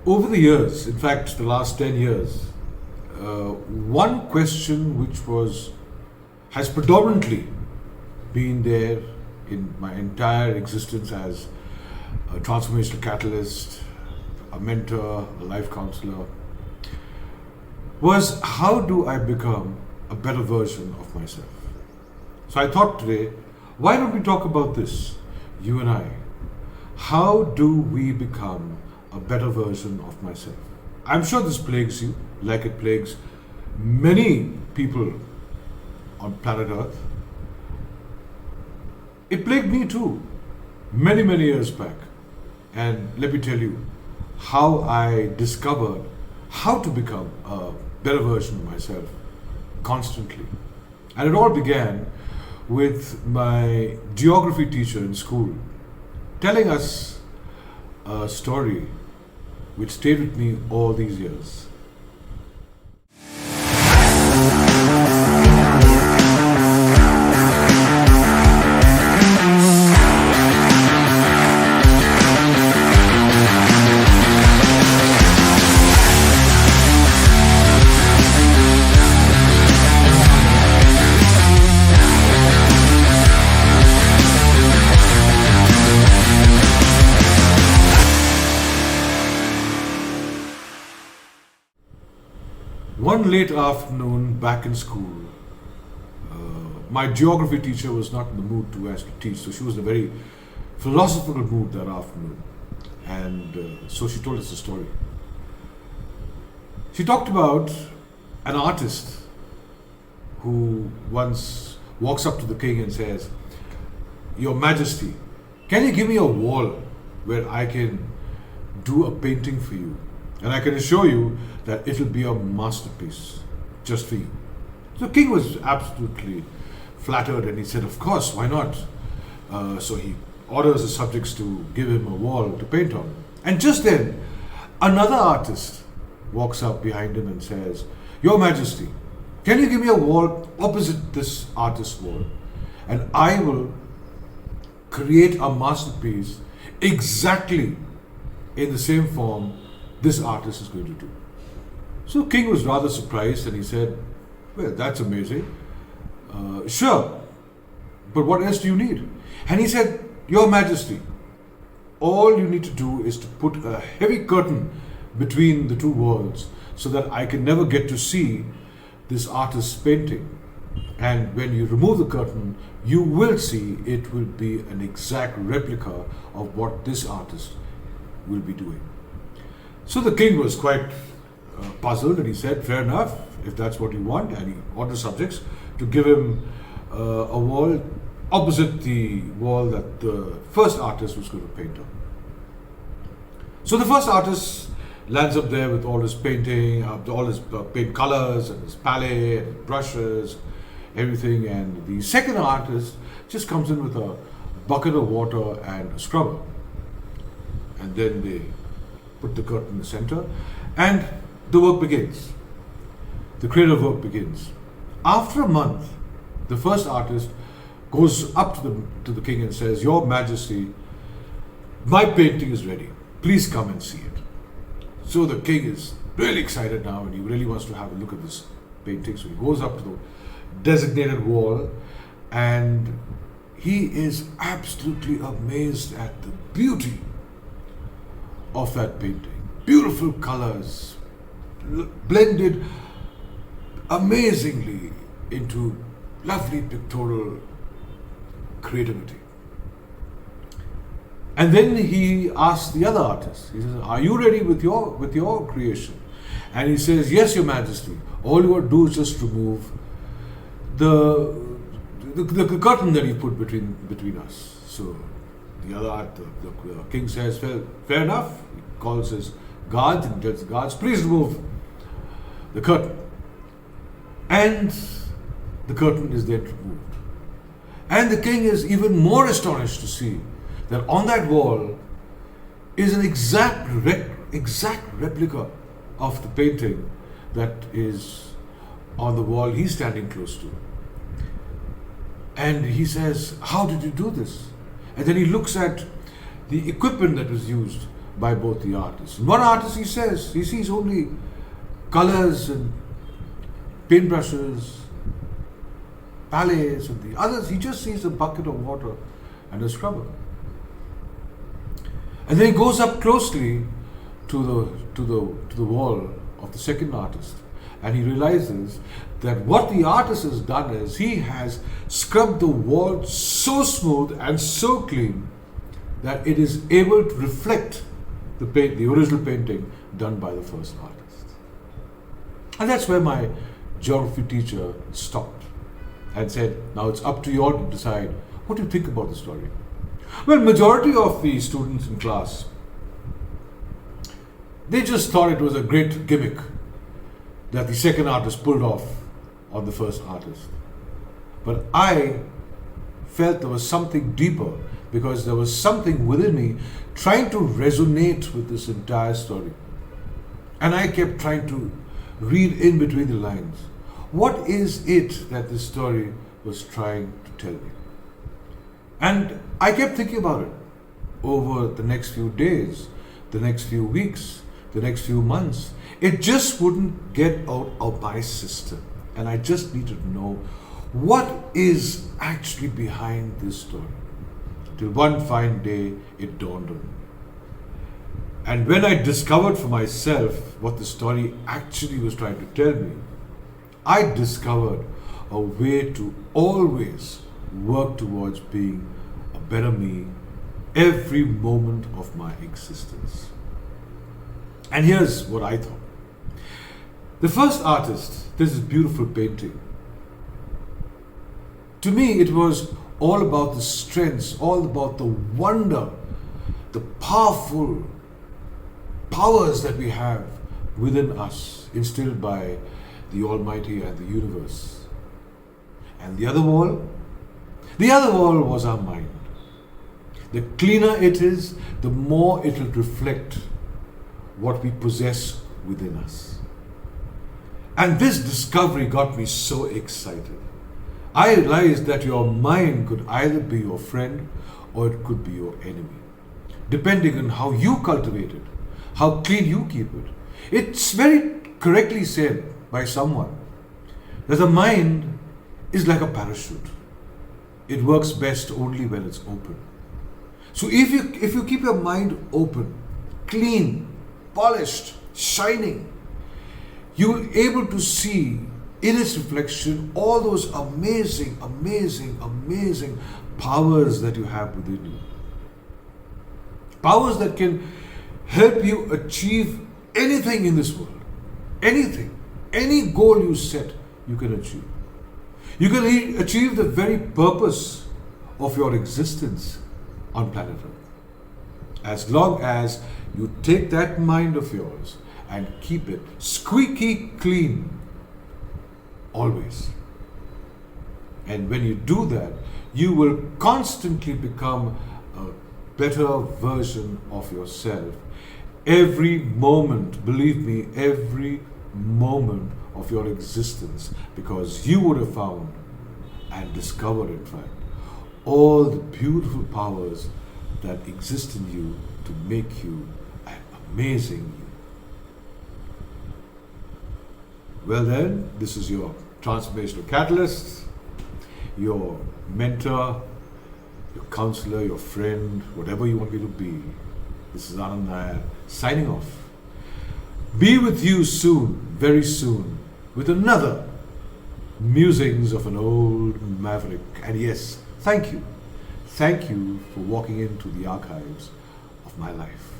Over the years, in fact, the last 10 years, one question which has predominantly been there in my entire existence as a transformational catalyst, a mentor, a life counselor, was how do I become a better version of myself? So I thought today, why don't we talk about this, you and I? How do we become a better version of myself? I'm sure this plagues you like it plagues many people on planet Earth. It plagued me too, many, many years back. And let me tell you how I discovered how to become a better version of myself constantly. And it all began with my geography teacher in school telling us a story which stayed with me all these years. One late afternoon back in school, my geography teacher was not in the mood to actually teach, so she was in a very philosophical mood that afternoon. And so she told us a story. She talked about an artist who once walks up to the king and says, "Your Majesty, can you give me a wall where I can do a painting for you? And I can assure you that it'll be a masterpiece just for you." So the king was absolutely flattered and he said, "Of course, why not?" So he orders his subjects to give him a wall to paint on. And just then, another artist walks up behind him and says, "Your Majesty, can you give me a wall opposite this artist's wall? And I will create a masterpiece exactly in the same form this artist is going to do." So the king was rather surprised and he said, "Well, that's amazing. Sure, but what else do you need?" And he said, "Your Majesty, all you need to do is to put a heavy curtain between the two walls so that I can never get to see this artist's painting. And when you remove the curtain, you will see it will be an exact replica of what this artist will be doing." So the king was quite puzzled and he said, "Fair enough, if that's what you want." And he ordered subjects to give him a wall opposite the wall that the first artist was going to paint on. So the first artist lands up there with all his painting, all his paint colors and his palette and his brushes, everything. And the second artist just comes in with a bucket of water and a scrubber. And then they put the curtain in the center, and the work begins. The creative work begins. After a month, the first artist goes up to the king and says, "Your Majesty, my painting is ready. Please come and see it." So the king is really excited now, and he really wants to have a look at this painting. So he goes up to the designated wall, and he is absolutely amazed at the beauty of that painting. Beautiful colors, blended amazingly into lovely pictorial creativity. And then he asks the other artist, he says, "Are you ready with your creation?" And he says, "Yes, Your Majesty. All you got to do is just remove the curtain that you put between us." So the king says, "Well, fair enough." He calls his guards and tells the guards, "Please remove the curtain." And the curtain is then removed. And the king is even more astonished to see that on that wall is an exact replica of the painting that is on the wall he's standing close to. And he says, "How did you do this?" And then he looks at the equipment that was used by both the artists. In one artist, he says he sees only colors and paintbrushes, palettes, and the others, he just sees a bucket of water and a scrubber. And then he goes up closely to the wall of the second artist, and he realizes that what the artist has done is he has scrubbed the wall so smooth and so clean that it is able to reflect the original painting done by the first artist. And that's where my geography teacher stopped and said, now it's up to you all to decide what do you think about the story. Well, majority of the students in class, they just thought it was a great gimmick that the second artist pulled off on the first artist. But I felt there was something deeper, because there was something within me trying to resonate with this entire story. And I kept trying to read in between the lines. What is it that this story was trying to tell me? And I kept thinking about it over the next few days, the next few weeks, the next few months. It just wouldn't get out of my system. And I just needed to know what is actually behind this story. Till one fine day, it dawned on me. And when I discovered for myself what the story actually was trying to tell me, I discovered a way to always work towards being a better me every moment of my existence. And here's what I thought. The first artist, this is beautiful painting. To me, it was all about the strengths, all about the wonder, the powerful powers that we have within us, instilled by the Almighty and the universe. And the other wall? The other wall was our mind. The cleaner it is, the more it will reflect what we possess within us. And this discovery got me so excited. I realized that your mind could either be your friend or it could be your enemy, depending on how you cultivate it, how clean you keep it. It's very correctly said by someone that the mind is like a parachute. It works best only when it's open. So if you keep your mind open, clean, polished, shining, you will be able to see in its reflection all those amazing, amazing, amazing powers that you have within you. Powers that can help you achieve anything in this world. Anything. Any goal you set, you can achieve. You can achieve the very purpose of your existence on planet Earth. As long as you take that mind of yours and keep it squeaky clean always. And when you do that, you will constantly become a better version of yourself. Every moment, believe me, every moment of your existence, because you would have found and discovered, in fact, all the beautiful powers that exist in you to make you an amazing you. Well then, this is your transformational catalyst, your mentor, your counselor, your friend, whatever you want me to be. This is Anand Nair signing off. Be with you soon, very soon, with another musings of an old maverick. And yes, thank you. Thank you for walking into the archives of my life.